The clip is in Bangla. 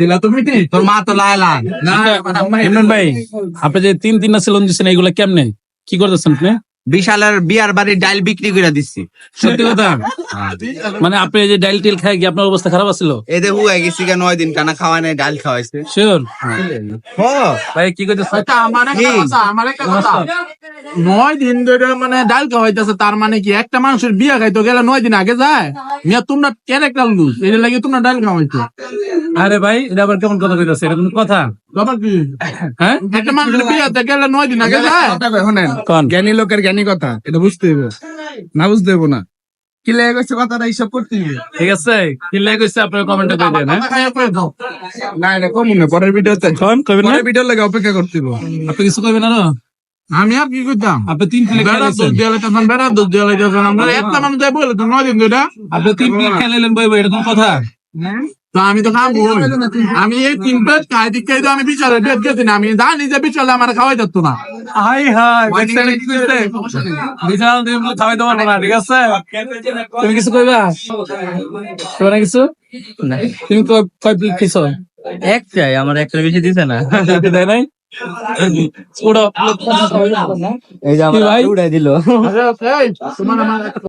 দিলা তুমি তোর মা তো লায়লা না ইমরান ভাই, আপনি যে তিনটা সেলুন দিচ্ছেন এগুলা কেমনে কি করতেছেন আপনি? বিশালের বিয়ার বাড়ির ডাইল বিক্রি করে দিচ্ছি। সত্যি কথা? মানে আপনি এই যে ডাইল টিল খাই কি আপনার অবস্থা খারাপ আছিল? এদের হুয়ে গেছি 9 দিন কানা খাওয়ায় নাই, ডাইল খাওয়াইছে। শিওর হ্যাঁ ভাই কি করতেছেন? আমার একটা কথা 9 দিন ধরে মানে ডাল খাওয়াইতেছে, তার মানে কি একটা মানুষের বিয়া খাইতো গেলে 9 দিন আগে যায়? মিয়া তোমরা ক্যারেক্টার লুজ, এর লাগি তোমরা ডাল খাওয়াইছো। আরে ভাই এটা আবার কেমন কথা কইতাছে? এটা কোনো কথা? ব্যাপার কি? হ্যাঁ একটা মানুষের বিয়াতে গেলে 9 দিন আগে যায়? শোনেন, কোন জ্ঞানী লোকের জ্ঞানী কথা, এটা বুঝতে হইব না, বুঝতে হইব না কি লেগে গেছে কথাটা হিসাব করতে হইবে। ঠিক আছে, কি লাগে কইছে আপনার কমেন্টে কই দেন। হ্যাঁ কথা খাইয়া কয়ে দাও। না এটা কম না, পরের ভিডিওতে কোন কইবেন না? পরের ভিডিওর লাগে অপেক্ষা করতে হইব। আপনি কিছু কইবেন না? আমি আর কি করতাম? আপনি তিন প্লেট বেড়া দোষ খাইলেন, দিয়ে লাইতেছেন, বেড়া দোষ দিয়ে লাইতেছেন। আমরা একটা মানুষ যাই বলে তো 9 দিন ধরে। আপনি তিন প্লেট খাইলেন বই বই, এটা কোনো কথা? তো আমি তো খাবো, আমি এই 3 প্লেট খাই দিকে তো আমি বিশালের বেদ গেছি না, আমি জানি যে বিশালে আমার খাওয়াই যাচ্ছ না। হাই হাই দেখছেন কি কইছে? বিশাল দিন খাওয়াই দেব না, ঠিক আছে? তুমি কিছু কইবা? কইবা না কিছু? না তুমি তো কয় প্লেট খাইছো? একটাই, আমার একটা বেশি দিছে না। দেয় নাই? উড়ো এই যে কি ভাই? আমার উড়াই দিল। আচ্ছা, এই, তোমার আমার একটা